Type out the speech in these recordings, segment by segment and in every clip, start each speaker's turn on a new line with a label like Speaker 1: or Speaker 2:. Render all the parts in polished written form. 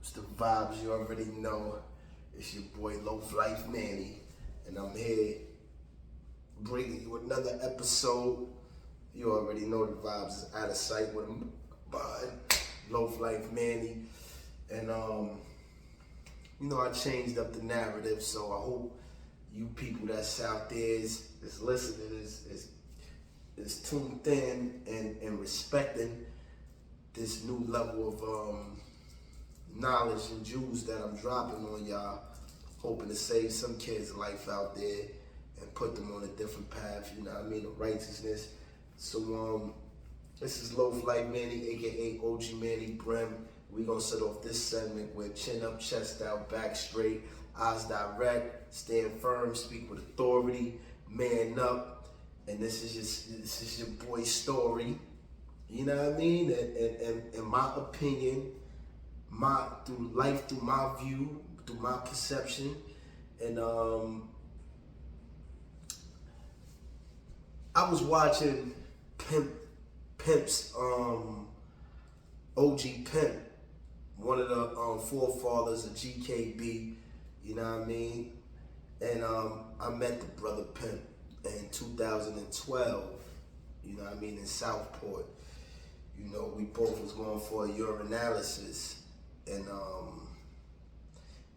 Speaker 1: It's the vibes, you already know. It's your boy Loaf, Lyfe, Manny, and I'm here bringing you another episode. You already know the vibes is out of sight with him, Loaf, Lyfe, Manny, and I changed up the narrative, so I hope you people that's out there is listening is tuned in and respecting this new level of knowledge and jewels that I'm dropping on y'all, hoping to save some kids' life out there and put them on a different path, you know what I mean, of righteousness. So this is Loaf, Lyfe, Manny, aka OG Manny Brim. We gonna set off this segment with chin up, chest out, back straight, eyes direct, stand firm, speak with authority, man up, and this is your boy's story. You know what I mean? And in my opinion, through life, through my view, through my perception, and I was watching Pimp's OG Pimp, one of the forefathers of GKB, you know what I mean? And I met the brother Pimp in 2012, you know what I mean, in Southport. You know, we both was going for a urinalysis, and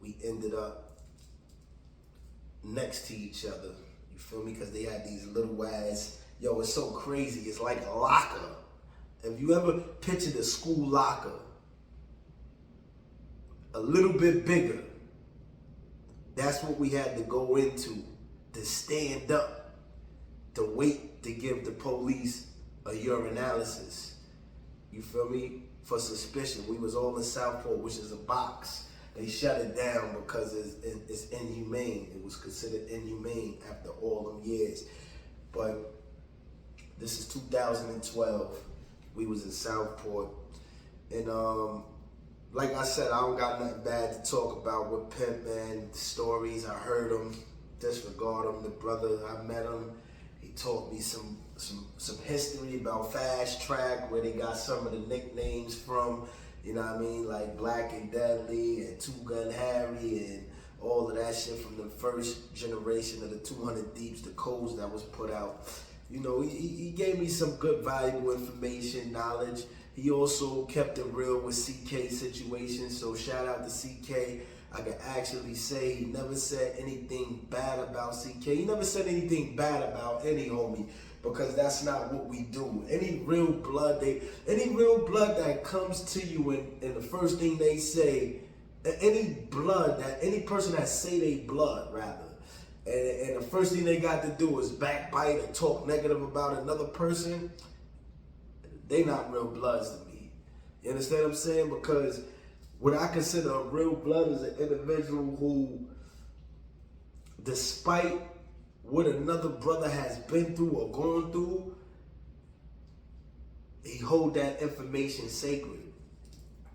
Speaker 1: we ended up next to each other. You feel me? Because they had these little ass, yo, it's so crazy. It's like a locker. Have you ever pictured a school locker? A little bit bigger. That's what we had to go into, to stand up, to wait to give the police a urinalysis. You feel me? For suspicion. We was all in Southport, which is a box. They shut it down because it's inhumane. It was considered inhumane after all them years. But this is 2012. We was in Southport. And like I said, I don't got nothing bad to talk about with Pimp, man. The stories, I heard them, disregard them. The brother, I met him. He taught me some history about Fast Track, where they got some of the nicknames from, you know what I mean, like Black and Deadly and Two Gun Harry and all of that shit from the first generation of the 200 Deeps, the codes that was put out. You know, he gave me some good valuable information, knowledge. He also kept it real with CK situations, so shout out to CK. I can actually say he never said anything bad about CK. He never said anything bad about any homie, because that's not what we do. Any real blood that comes to you and the first thing they say, any person that say they blood rather, and the first thing they got to do is backbite and talk negative about another person, they not real bloods to me. You understand what I'm saying? Because what I consider a real blood is an individual who, despite what another brother has been through or gone through, he hold that information sacred.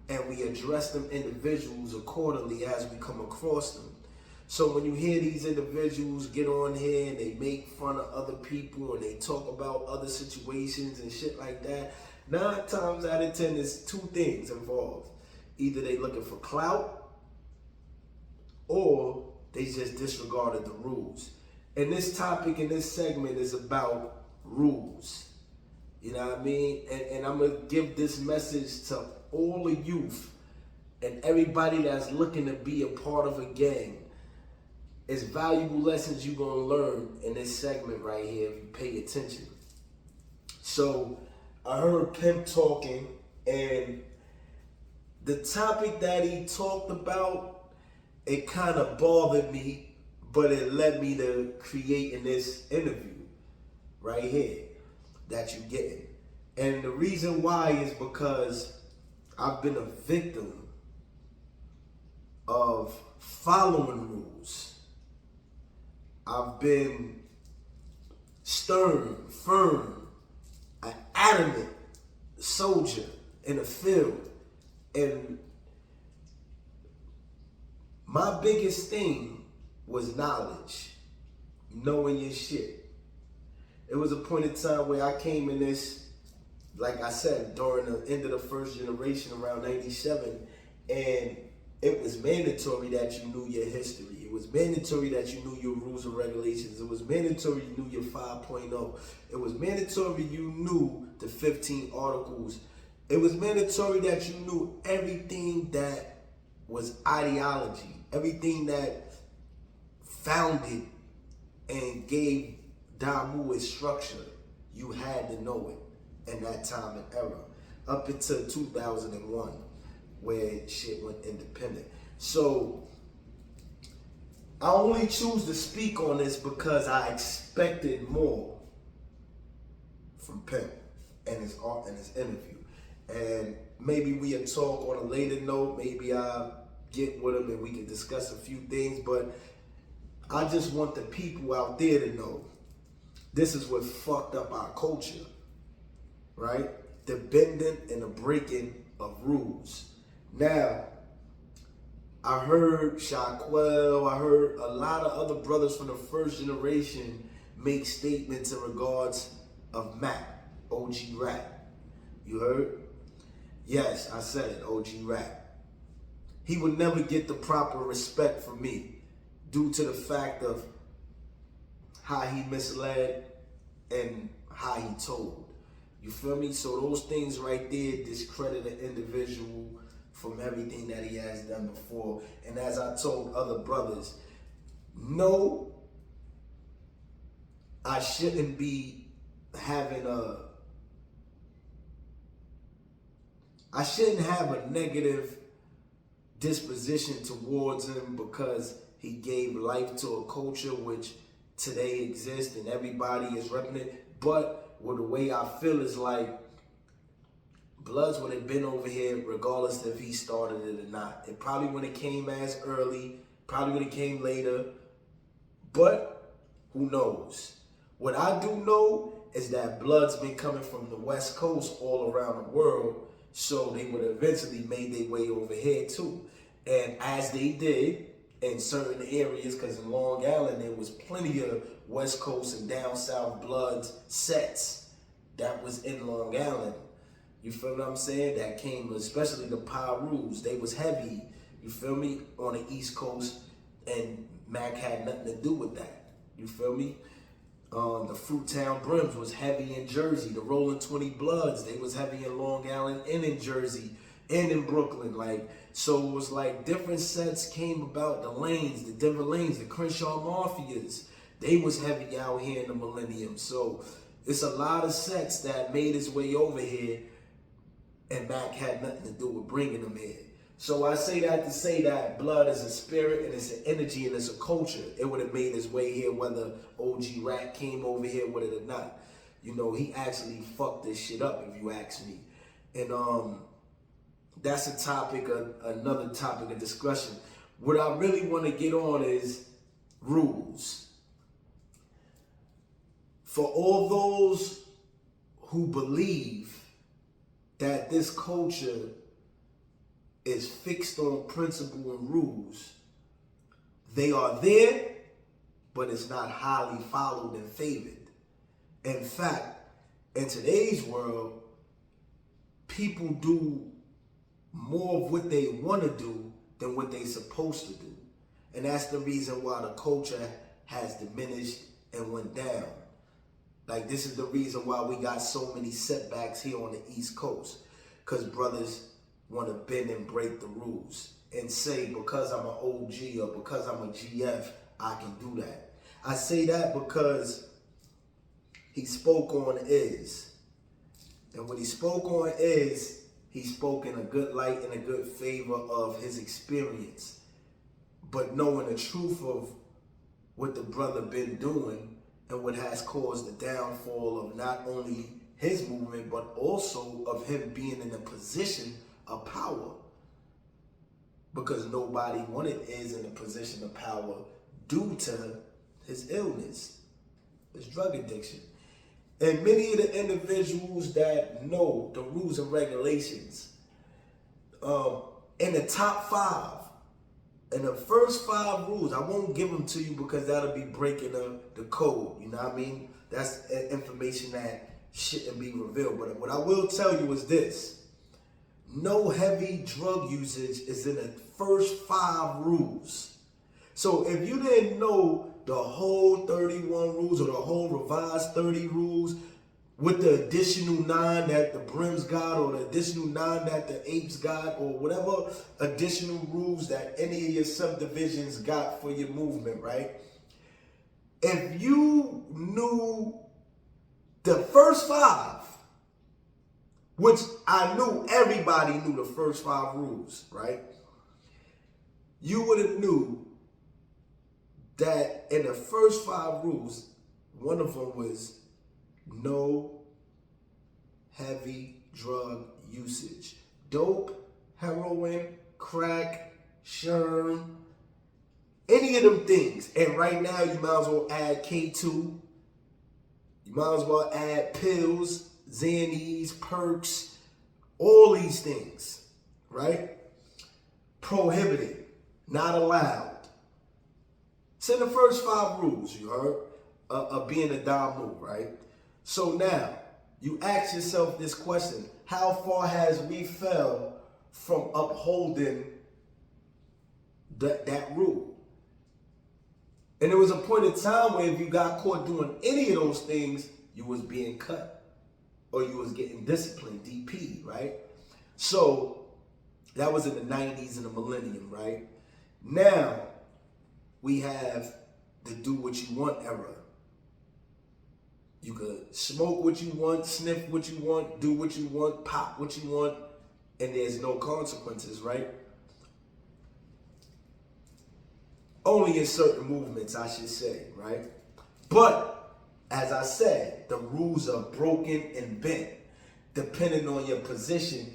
Speaker 1: And we address them individuals accordingly as we come across them. So when you hear these individuals get on here and they make fun of other people and they talk about other situations and shit like that, 9 times out of 10 there's 2 things involved. Either they looking for clout or they just disregarded the rules. And this topic in this segment is about rules. You know what I mean? And I'm going to give this message to all the youth and everybody that's looking to be a part of a gang. It's valuable lessons you're going to learn in this segment right here if you pay attention. So I heard Pimp talking, and the topic that he talked about, it kind of bothered me, but it led me to creating this interview right here that you're getting. And the reason why is because I've been a victim of following rules. I've been stern, firm, an adamant soldier in the field. And my biggest thing was knowledge, knowing your shit. It was a point in time where I came in this, like I said, during the end of the first generation around 97, and it was mandatory that you knew your history. It was mandatory that you knew your rules and regulations. It was mandatory you knew your 5.0. It was mandatory you knew the 15 articles. It was mandatory that you knew everything that was ideology, everything that founded and gave Damu its structure. You had to know it in that time and era, up until 2001, where shit went independent. So I only choose to speak on this because I expected more from Pimp and his art and his interview. And maybe we'll talk on a later note. Maybe I'll get with him and we can discuss a few things. But I just want the people out there to know this is what fucked up our culture, right? The bending and the breaking of rules. Now, I heard Shaquille, I heard a lot of other brothers from the first generation make statements in regards of Mac, OG Rap. You heard? Yes, I said it, OG Rap. He would never get the proper respect from me due to the fact of how he misled and how he told. You feel me? So those things right there discredit an individual from everything that he has done before. And as I told other brothers, no, I shouldn't be having I shouldn't have a negative disposition towards him because he gave life to a culture which today exists and everybody is repping it. But with the way I feel is like Bloods would have been over here regardless if he started it or not. It probably would have came as early, probably would have came later, but who knows? What I do know is that Bloods been coming from the West Coast all around the world, so they would have eventually made their way over here too. And as they did in certain areas, because in Long Island there was plenty of West Coast and down south Bloods sets that was in Long Island. You feel what I'm saying? That came, especially the Pyrus. They was heavy, you feel me, on the East Coast, and Mac had nothing to do with that. You feel me? The Fruittown Brims was heavy in Jersey. The Rolling 20 Bloods, they was heavy in Long Island and in Jersey and in Brooklyn. Like, so it was like different sets came about. The Lanes, the Denver Lanes, the Crenshaw Mafias, they was heavy out here in the Millennium. So it's a lot of sets that made its way over here, and Mac had nothing to do with bringing them here. So I say that to say that Blood is a spirit and it's an energy and it's a culture. It would have made its way here whether OG Rat came over here with it or not. You know, he actually fucked this shit up if you ask me. And that's a topic, another topic of discussion. What I really want to get on is rules. For all those who believe that this culture is fixed on principle and rules, they are there, but it's not highly followed and favored. In fact, in today's world, people do more of what they want to do than what they're supposed to do. And that's the reason why the culture has diminished and went down. Like, this is the reason why we got so many setbacks here on the East Coast. Because brothers want to bend and break the rules and say, because I'm an OG or because I'm a GF, I can do that. I say that because he spoke on is. And when he spoke on is, he spoke in a good light and a good favor of his experience. But knowing the truth of what the brother been doing and what has caused the downfall of not only his movement, but also of him being in a position of power. Because nobody wanted is in a position of power due to his illness, his drug addiction. And many of the individuals that know the rules and regulations, in the top 5, in the first 5 rules, I won't give them to you because that'll be breaking the code, you know what I mean? That's information that shouldn't be revealed. But what I will tell you is this: no heavy drug usage is in the first 5 rules. So if you didn't know the whole 31 rules or the whole revised 30 rules with the additional 9 that the Brims got or the additional 9 that the Apes got or whatever additional rules that any of your subdivisions got for your movement, right? If you knew the first 5, which I knew everybody knew the first 5 rules, right? You would have knew that in the first 5 rules, one of them was no heavy drug usage. Dope, heroin, crack, sherm, any of them things. And right now, you might as well add K2. You might as well add pills, Xannies, perks, all these things, right? Prohibited, not allowed. It's in the first 5 rules, you heard, of being a Damu, right? So now, you ask yourself this question: how far has we fell from upholding that rule? And there was a point in time where if you got caught doing any of those things, you was being cut or you was getting disciplined, DP, right? So that was in the 90s and the millennium, right? Now we have the do what you want era. You could smoke what you want, sniff what you want, do what you want, pop what you want, and there's no consequences, right? Only in certain movements, I should say, right? But, as I said, the rules are broken and bent, depending on your position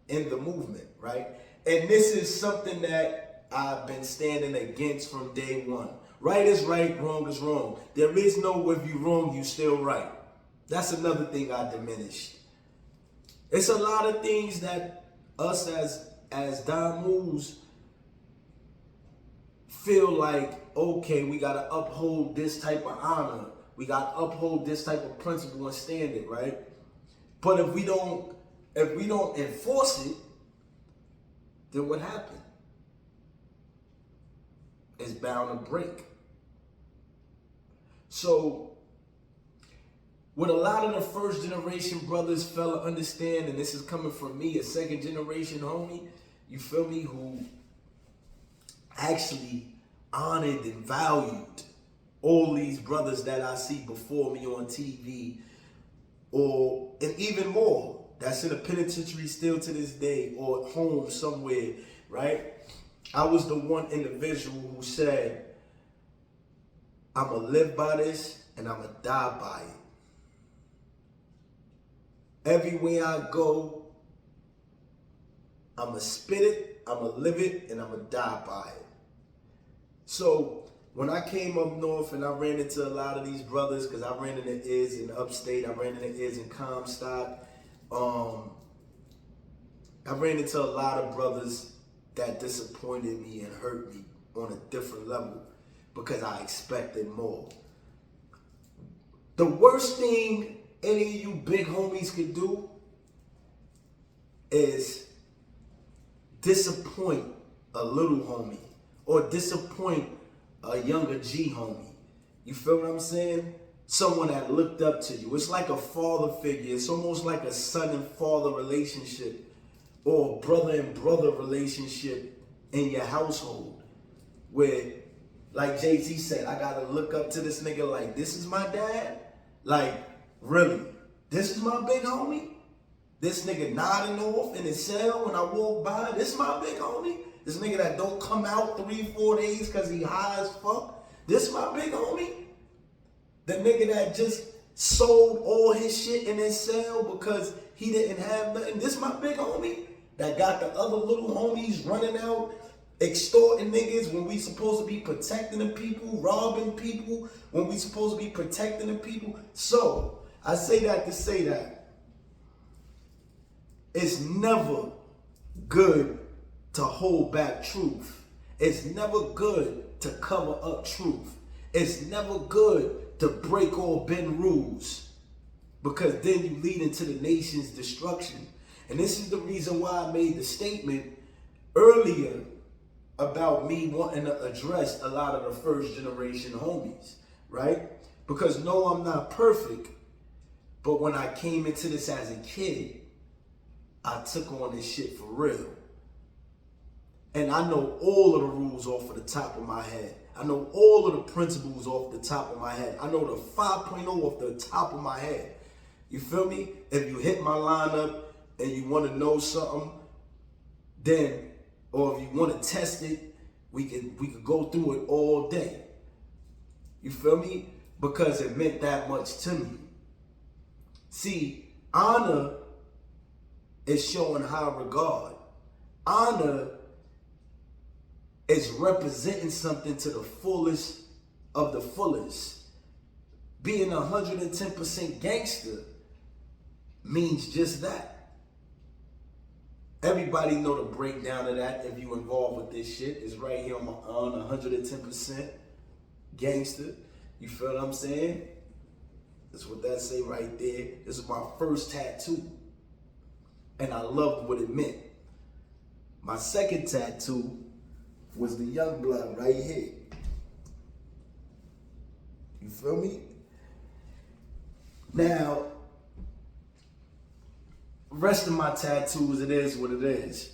Speaker 1: in the movement, right? And this is something that I've been standing against from day one. Right is right, wrong is wrong. There is no if you wrong, you still right. That's another thing I diminished. It's a lot of things that us as Damus feel like, okay, we gotta uphold this type of honor. We gotta uphold this type of principle and standard, right? But if we don't enforce it, then what happens? It's bound to break. So, what a lot of the first generation brothers fail to understand, and this is coming from me, a second generation homie, you feel me, who actually honored and valued all these brothers that I see before me on TV, and even more, that's in a penitentiary still to this day, or at home somewhere, right? I was the one individual who said, I'm going to live by this and I'm going to die by it. Everywhere I go, I'm going to spit it, I'm going to live it, and I'm going to die by it. So when I came up north and I ran into a lot of these brothers, because I ran into Iz in upstate, I ran into Iz in Comstock, I ran into a lot of brothers that disappointed me and hurt me on a different level because I expected more. The worst thing any of you big homies could do is disappoint a little homie or disappoint a younger G homie. You feel what I'm saying? Someone that looked up to you. It's like a father figure. It's almost like a son and father relationship or brother and brother relationship in your household where, like Jay-Z said, I gotta look up to this nigga like, this is my dad? Like, really? This is my big homie? This nigga nodding off in his cell when I walk by? This is my big homie? This nigga that don't come out 3-4 days because he high as fuck? This is my big homie? The nigga that just sold all his shit in his cell because he didn't have nothing? This is my big homie? That got the other little homies running out, extorting niggas when we supposed to be protecting the people, robbing people when we supposed to be protecting the people. So, I say that to say that it's never good to hold back truth. It's never good to cover up truth. It's never good to break or bend rules, because then you lead into the nation's destruction. And this is the reason why I made the statement earlier about me wanting to address a lot of the first generation homies, right? Because no, I'm not perfect, but when I came into this as a kid, I took on this shit for real. And I know all of the rules off of the top of my head. I know all of the principles off the top of my head. I know the 5.0 off the top of my head. You feel me? If you hit my lineup and you want to know something, then, or if you want to test it, we could go through it all day. You feel me? Because it meant that much to me. See, honor is showing high regard. Honor is representing something to the fullest of the fullest. Being 110% gangster means just that. Everybody know the breakdown of that. If you involved with this shit, is right here on 110% gangster. You feel what I'm saying? That's what that say right there. This is my first tattoo, and I loved what it meant. My second tattoo was the young blood right here. You feel me? Now, rest of my tattoos, it is what it is.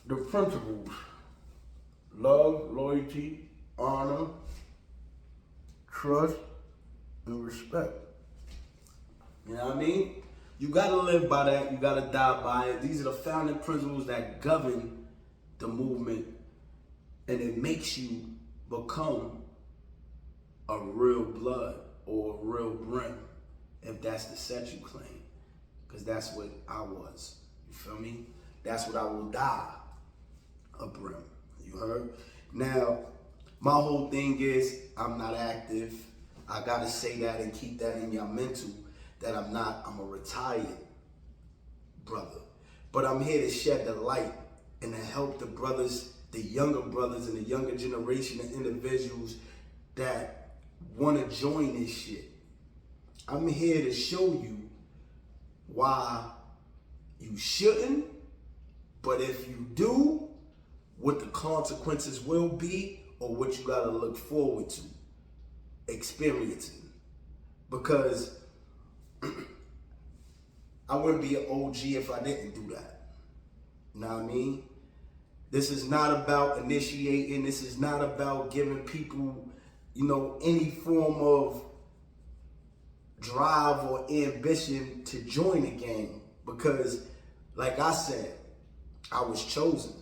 Speaker 1: The principles: love, loyalty, honor, trust, and respect. You know what I mean? You gotta live by that. You gotta die by it. These are the founding principles that govern the movement, and it makes you become a real blood or a real Brim, if that's the set you claim. Because that's what I was. You feel me? That's what I will die, a Brim. You heard? Now, my whole thing is I'm not active. I gotta say that and keep that in your mental, that I'm a retired brother. But I'm here to shed the light and to help the brothers, the younger brothers and the younger generation of individuals that want to join this shit. I'm here to show you why you shouldn't, but if you do, what the consequences will be, or what you gotta look forward to experiencing. Because I wouldn't be an OG if I didn't do that. You know what I mean? This is not about initiating. This is not about giving people, any form of drive or ambition to join the gang. Because, like I said, I was chosen.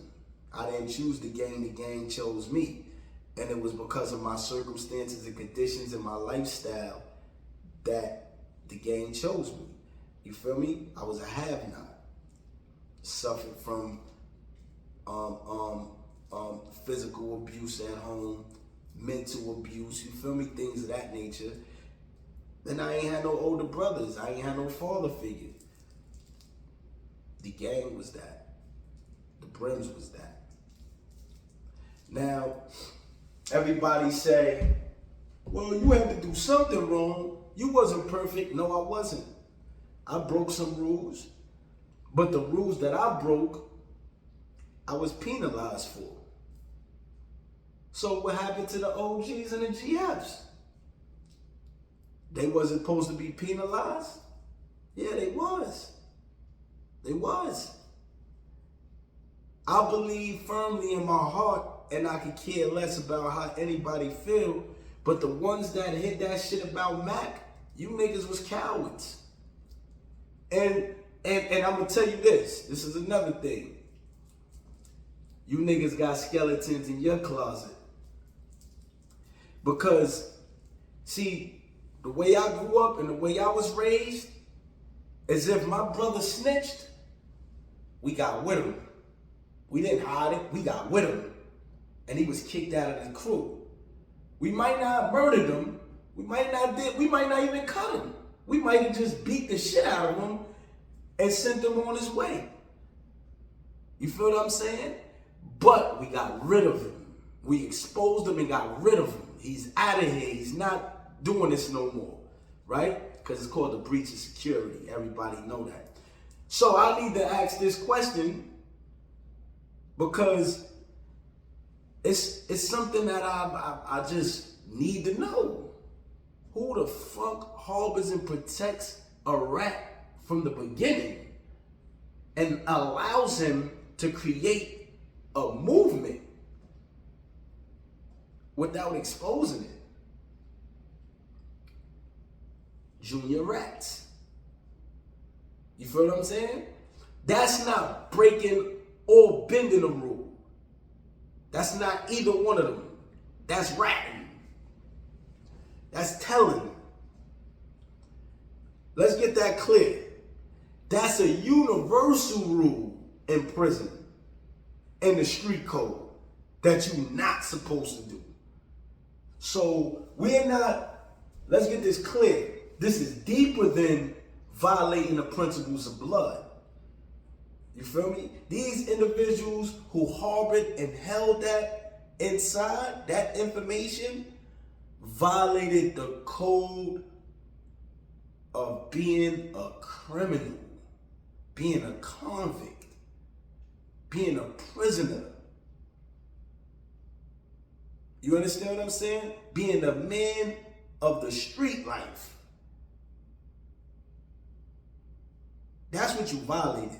Speaker 1: I didn't choose the gang chose me. And it was because of my circumstances and conditions and my lifestyle that the gang chose me. You feel me? I was a have-not. Suffered from physical abuse at home, mental abuse, you feel me? Things of that nature. Then I ain't had no older brothers. I ain't had no father figure. The gang was that. The Brims was that. Now, everybody say, well, you had to do something wrong. You wasn't perfect. No, I wasn't. I broke some rules. But the rules that I broke, I was penalized for. So what happened to the OGs and the GFs? They wasn't supposed to be penalized? Yeah, they was. They was. I believe firmly in my heart, and I could care less about how anybody feel, but the ones that hit that shit about Mac, you niggas was cowards. And I'm gonna tell you this is another thing. You niggas got skeletons in your closet. Because, see, the way I grew up and the way I was raised, as if my brother snitched, we got with him. We didn't hide it, we got with him. And he was kicked out of the crew. We might not have murdered him, we might not even cut him. We might have just beat the shit out of him and sent him on his way. You feel what I'm saying? But we got rid of him. We exposed him and got rid of him. He's out of here. He's not doing this no more, right? because it's called the breach of security. Everybody know that. So I need to ask this question because it's something that I just need to know. Who the fuck harbors and protects a rat from the beginning and allows him to create a movement without exposing it? Junior rats. You feel what I'm saying? That's not breaking or bending a rule. That's not either one of them. That's ratting. That's telling. Let's get that clear. That's a universal rule in prison, in the street code, that you're not supposed to do. So we're not, let's get this clear. This is deeper than violating the principles of blood. You feel me? These individuals who harbored and held that inside, that information, violated the code of being a criminal, being a convict, being a prisoner. You understand what I'm saying? Being a man of the street life. That's what you violated.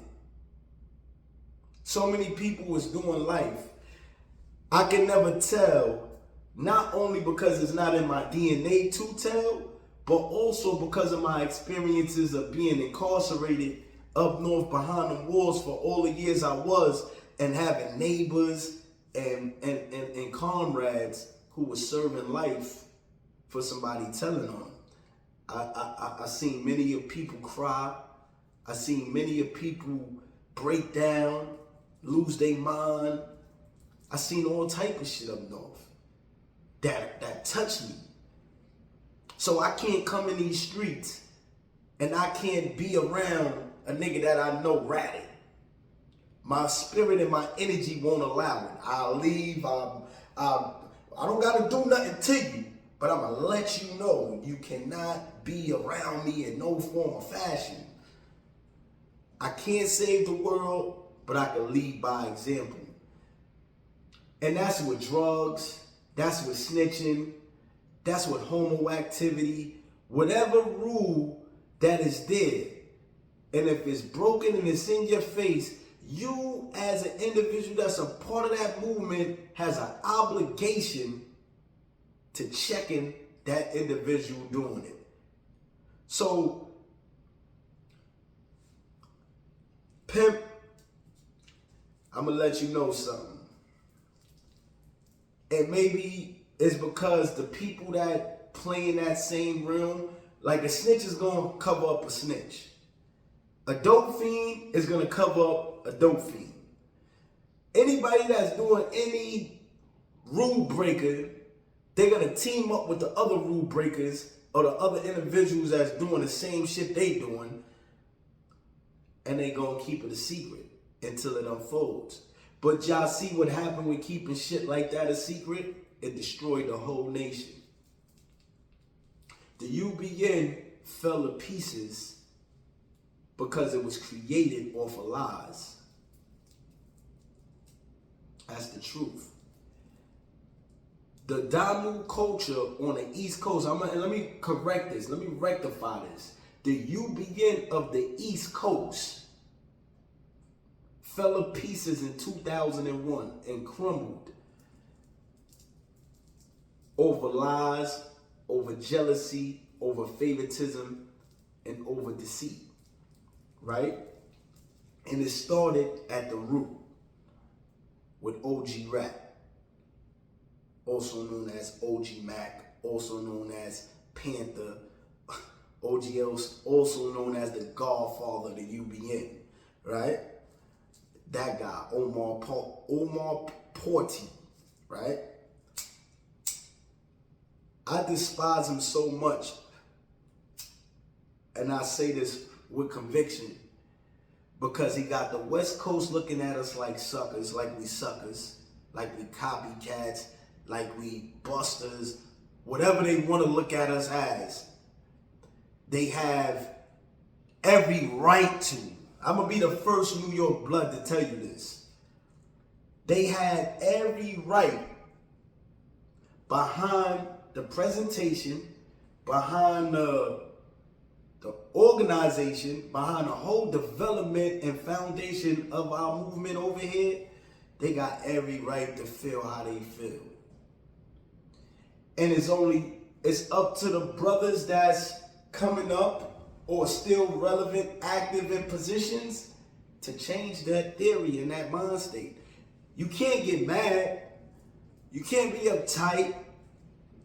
Speaker 1: So many people was doing life. I can never tell, not only because it's not in my DNA to tell, but also because of my experiences of being incarcerated up north behind the walls for all the years I was, and having neighbors and comrades who were serving life for somebody telling on them. I seen many of people cry. I seen many of people break down, lose their mind. I seen all type of shit up north that touched me. So I can't come in these streets and I can't be around a nigga that I know ratted. My spirit and my energy won't allow it. I'll leave. I don't gotta do nothing to you, but I'm gonna let you know you cannot be around me in no form or fashion. I can't save the world, but I can lead by example. And that's with drugs, that's with snitching, that's with homo activity, whatever rule that is there. And if it's broken and it's in your face, you as an individual that's a part of that movement has an obligation to checking that individual doing it. So, Pimp, I'm gonna let you know something. And maybe it's because the people that play in that same realm, like a snitch is gonna cover up a snitch. A dope fiend is gonna cover up a dope fiend. Anybody that's doing any rule breaker, they're gonna team up with the other rule breakers or the other individuals that's doing the same shit they doing, and they gonna keep it a secret until it unfolds. But y'all see what happened with keeping shit like that a secret? It destroyed the whole nation. The UBN fell to pieces because it was created off of lies. That's the truth. The Damu culture on the East Coast, let me correct this, let me rectify this. The UBN of the East Coast fell to pieces in 2001 and crumbled over lies, over jealousy, over favoritism, and over deceit, right? And it started at the root with OG Rap, also known as OG Mac, also known as Panther, OG also known as the Godfather of the UBN, right? That guy, Omar Porty, right? I despise him so much, and I say this with conviction, because he got the West Coast looking at us like suckers, like we copycats, like we busters, whatever they want to look at us as. they have every right to. I'm going to be the first New York blood to tell you this. They had every right behind the presentation, behind the organization, behind the whole development and foundation of our movement over here. They got every right to feel how they feel. And it's up to the brothers that's coming up or still relevant, active in positions to change that theory and that mind state. You can't get mad. You can't be uptight.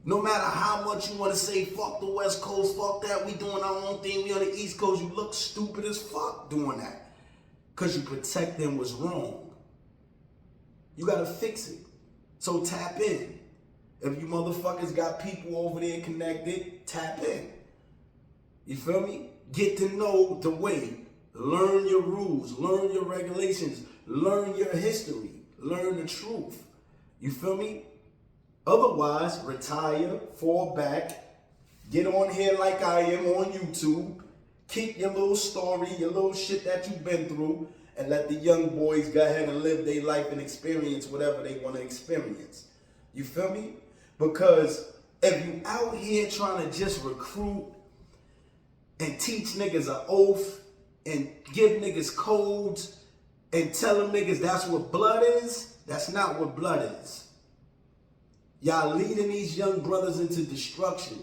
Speaker 1: No matter how much you want to say, fuck the West Coast, fuck that, we doing our own thing, we on the East Coast, you look stupid as fuck doing that. Because you protecting what's wrong. You got to fix it. So tap in. If you motherfuckers got people over there connected, tap in. You feel me? Get to know the way. Learn your rules. Learn your regulations. Learn your history. Learn the truth. You feel me? Otherwise, retire, fall back, get on here like I am on YouTube, keep your little story, your little shit that you've been through, and let the young boys go ahead and live their life and experience whatever they want to experience. You feel me? Because if you out here trying to just recruit and teach niggas an oath and give niggas codes and tell them niggas that's what blood is, that's not what blood is. Y'all leading these young brothers into destruction.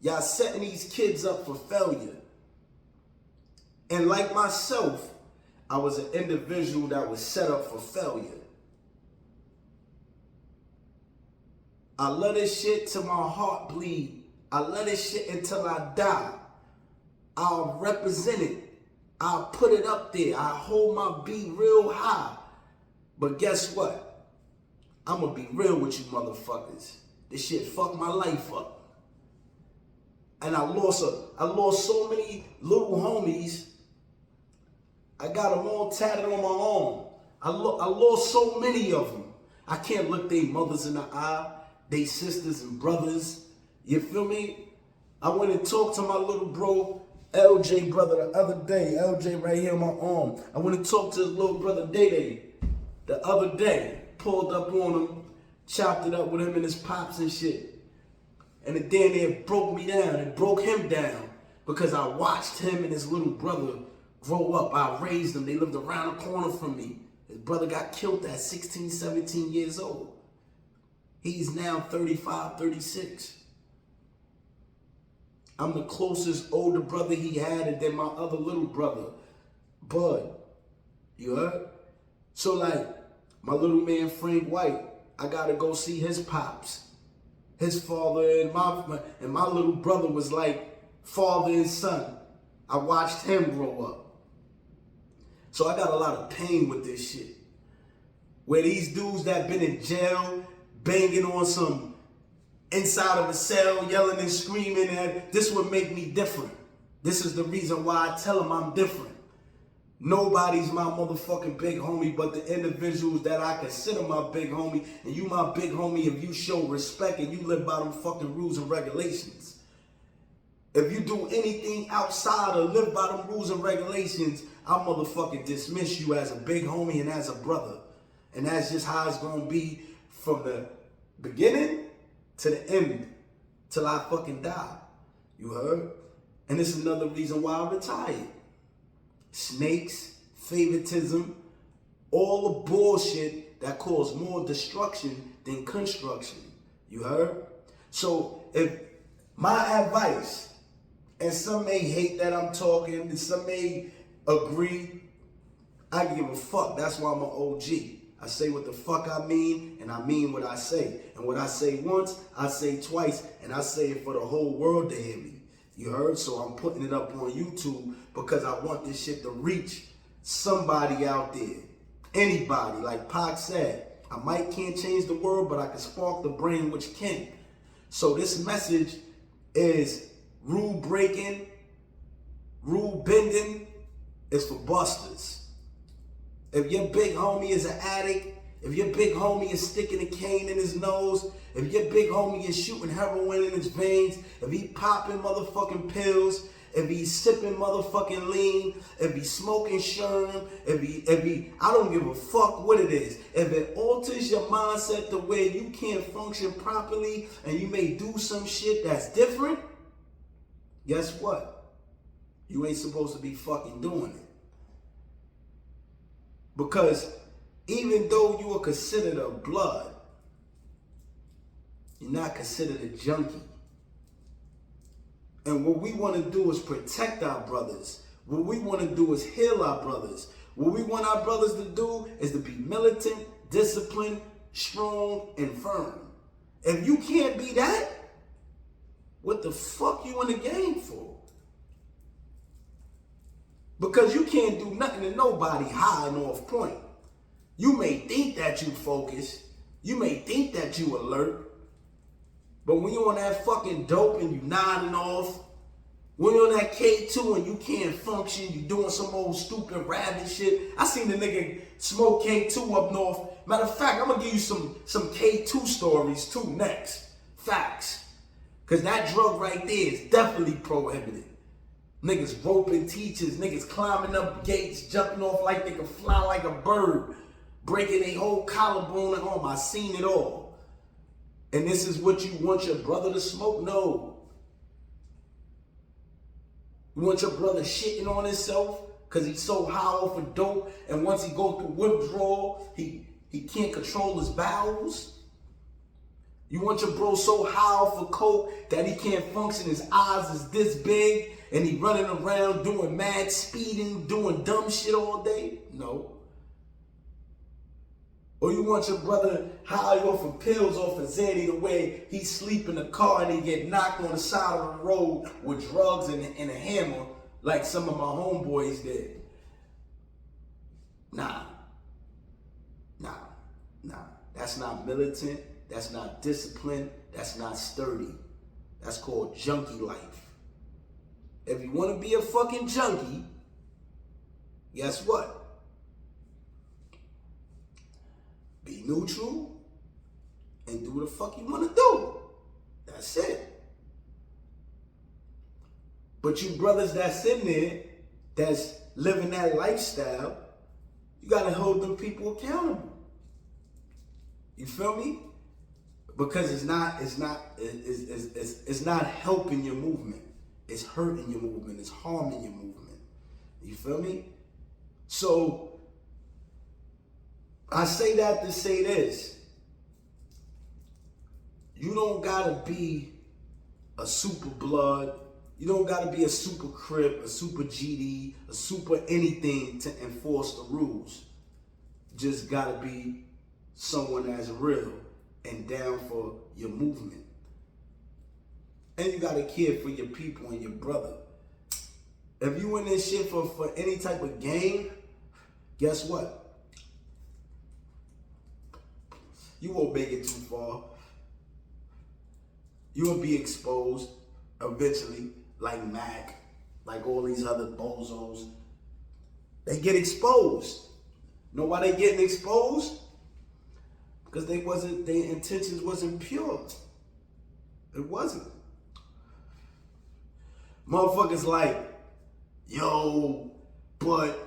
Speaker 1: Y'all setting these kids up for failure. And like myself, I was an individual that was set up for failure. I love this shit till my heart bleed. I love this shit until I die. I'll represent it. I'll put it up there. I hold my beat real high. But guess what? I'm gonna be real with you motherfuckers. This shit fucked my life up. And I lost so many little homies. I got them all tatted on my arm. I lost so many of them. I can't look their mothers in the eye, they sisters and brothers. You feel me? I went and talked to my little bro, LJ brother, the other day. LJ right here on my arm. I went and talked to his little brother, Day the other day. Pulled up on him, chopped it up with him and his pops and shit. And it damn near broke me down. It broke him down because I watched him and his little brother grow up. I raised them. They lived around the corner from me. His brother got killed at 16, 17 years old. He's now 35, 36. I'm the closest older brother he had, and then my other little brother, Bud. You heard? So like, my little man Frank White, I gotta go see his pops. His father and my little brother was like father and son. I watched him grow up. So I got a lot of pain with this shit. Where these dudes that been in jail, banging on some inside of a cell, yelling and screaming, and this would make me different. This is the reason why I tell them I'm different. Nobody's my motherfucking big homie but the individuals that I consider my big homie. And you my big homie if you show respect and you live by them fucking rules and regulations. If you do anything outside or live by them rules and regulations, I'll motherfucking dismiss you as a big homie and as a brother. And that's just how it's gonna be from the beginning to the end. Till I fucking die. You heard? And this is another reason why I retired. Snakes, favoritism, all the bullshit that cause more destruction than construction. You heard? So if my advice, and some may hate that I'm talking, and some may agree, I give a fuck. That's why I'm an OG. I say what the fuck I mean, and I mean what I say. And what I say once, I say twice, and I say it for the whole world to hear me. You heard? So I'm putting it up on YouTube because I want this shit to reach somebody out there. Anybody. Like Pac said, I might can't change the world, but I can spark the brain which can. So this message is rule breaking, rule bending is for busters. If your big homie is an addict, if your big homie is sticking a cane in his nose, if your big homie is shooting heroin in his veins, if he popping motherfucking pills, if he's sipping motherfucking lean, if he's smoking sherm, if he, I don't give a fuck what it is. If it alters your mindset the way you can't function properly and you may do some shit that's different, guess what? You ain't supposed to be fucking doing it. Because even though you are considered a blood, you're not considered a junkie. And what we want to do is protect our brothers. What we want to do is heal our brothers. What we want our brothers to do is to be militant, disciplined, strong, and firm. If you can't be that, what the fuck you in the game for? Because you can't do nothing to nobody high and off point. You may think that you focused. You may think that you alert. But when you on that fucking dope and you nodding off, when you on that K2 and you can't function, you doing some old stupid rabbit shit. I seen the nigga smoke K2 up north. Matter of fact, I'm gonna give you some K2 stories too next. Facts. Cause that drug right there is definitely prohibited. Niggas roping teachers, niggas climbing up gates, jumping off like they can fly like a bird, breaking their whole collarbone and arm. I seen it all. And this is what you want your brother to smoke? No. You want your brother shitting on himself because he's so high off of dope, and once he go through withdrawal, he can't control his bowels? You want your bro so high off of coke that he can't function, his eyes is this big, and he running around doing mad speeding, doing dumb shit all day? No. Or you want your brother high off of pills, off of Xanny, the way he sleep in the car and he get knocked on the side of the road with drugs and a hammer like some of my homeboys did? Nah. That's not militant. That's not disciplined. That's not sturdy. That's called junkie life. If you want to be a fucking junkie, guess what? Be neutral and do what the fuck you want to do. That's it. But you brothers that's in there, that's living that lifestyle, you gotta hold them people accountable. You feel me? Because it's not helping your movement. It's hurting your movement. It's harming your movement. You feel me? So I say that to say this. You don't gotta be a super blood. You don't gotta be a super crip, a super GD, a super anything to enforce the rules. You just gotta be someone that's real and down for your movement. And you gotta care for your people and your brother. If you in this shit for any type of game, guess what? You won't make it too far. You will be exposed eventually, like Mac, like all these other bozos. They get exposed. Know why they getting exposed? Because their intentions wasn't pure. It wasn't. Motherfuckers like, yo, but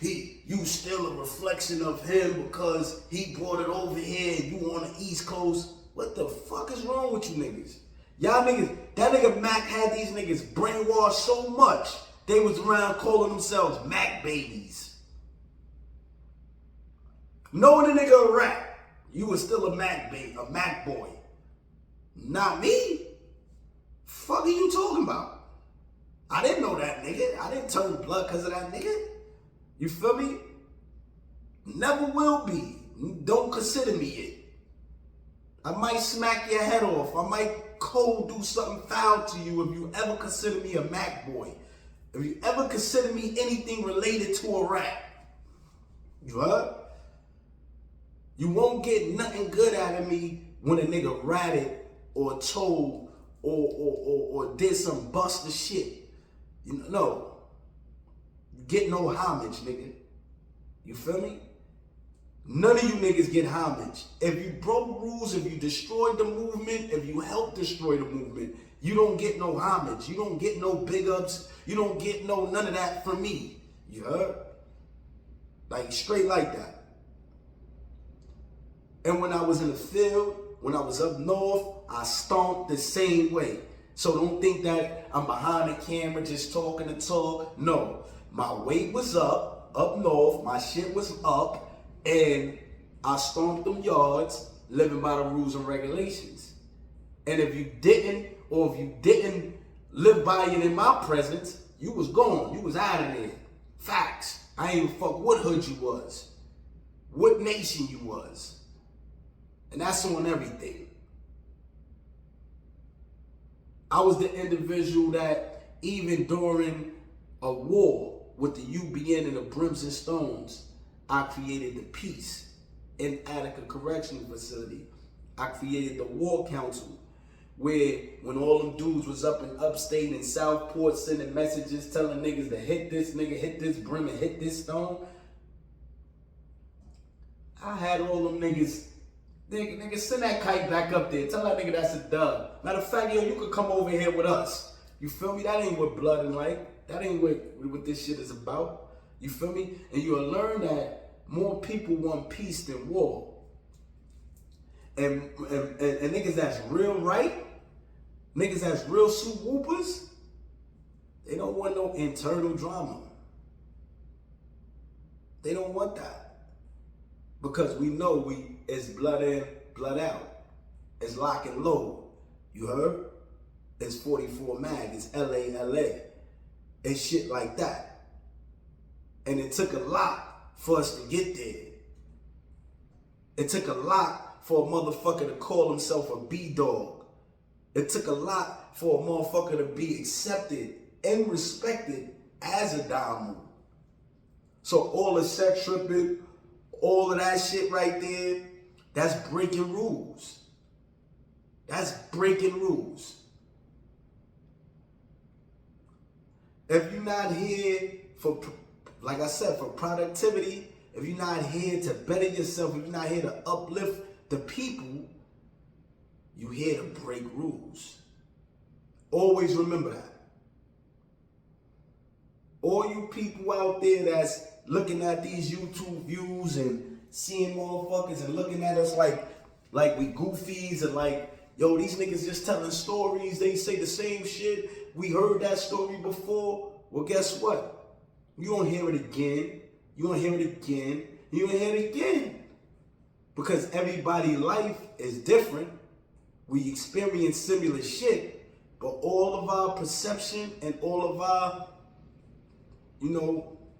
Speaker 1: you still a reflection of him because he brought it over here and you on the East Coast. What the fuck is wrong with you niggas? Y'all niggas, that nigga Mac had these niggas brainwashed so much, they was around calling themselves Mac babies. Knowing the nigga a rap, you was still a Mac baby, a Mac boy. Not me. Fuck are you talking about? I didn't know that nigga. I didn't turn blood because of that nigga. You feel me? Never will be. Don't consider me it. I might smack your head off. I might cold do something foul to you if you ever consider me a Mac boy. If you ever consider me anything related to a rap. You heard? You won't get nothing good out of me when a nigga ratted or told or did some buster shit. You know, no. You get no homage, nigga. You feel me? None of you niggas get homage. If you broke rules, if you destroyed the movement, if you helped destroy the movement, you don't get no homage. You don't get no big ups. You don't get none of that from me. You heard? Like straight like that. And when I was in the field, when I was up north, I stomped the same way. So don't think that I'm behind the camera just talking the talk. No, my weight was up north, my shit was up, and I stomped them yards, living by the rules and regulations. And if you didn't, or if you didn't live by it in my presence, you was gone, you was out of there. Facts. I ain't even fuck what hood you was, what nation you was. And that's on everything. I was the individual that even during a war with the UBN and the Brims and Stones, I created the peace in Attica Correctional Facility. I created the War Council, where when all them dudes was up in upstate and Southport sending messages telling niggas to hit this nigga, hit this Brim, and hit this stone, I had all them niggas, nigga, send that kite back up there. Tell that nigga that's a dub. Matter of fact, yo, you could come over here with us. You feel me? That ain't what blood and light. That ain't what this shit is about. You feel me? And you'll learn that more people want peace than war. And niggas that's real right, niggas that's real soup whoopers, they don't want no internal drama. They don't want that. Because we know it's blood in, blood out. It's lock and load. You heard? It's 44 mag. It's LA. It's shit like that. And it took a lot for us to get there. It took a lot for a motherfucker to call himself a B-dog. It took a lot for a motherfucker to be accepted and respected as a diamond. So all the sex tripping, all of that shit right there, that's breaking rules. That's breaking rules. If you're not here for, like I said, for productivity, if you're not here to better yourself, if you're not here to uplift the people, you're here to break rules. Always remember that. All you people out there that's looking at these YouTube views and seeing motherfuckers and looking at us like we goofies and like, yo, these niggas just telling stories. They say the same shit. We heard that story before. Well, guess what? You gonna hear it again. You gonna hear it again. You gonna hear it again. Because everybody's life is different. We experience similar shit, but all of our perception and all of our,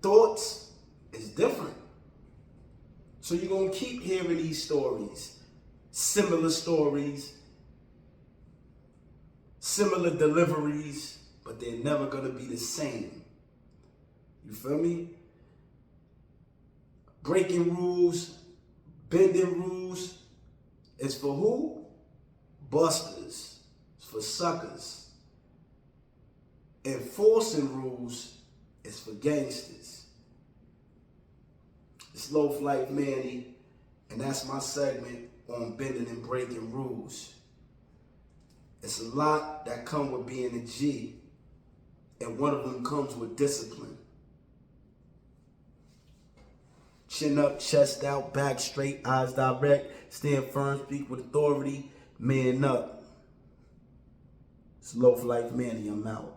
Speaker 1: thoughts is different. So you're gonna keep hearing these stories, similar deliveries, but they're never gonna be the same. You feel me? Breaking rules, bending rules is for who? Busters. It's for suckers. Enforcing rules is for gangsters. It's Loaf, Lyfe, Manny, and that's my segment on bending and breaking rules. It's a lot that come with being a G, and one of them comes with discipline. Chin up, chest out, back straight, eyes direct, stand firm, speak with authority, man up. It's Loaf, Lyfe, Manny, I'm out.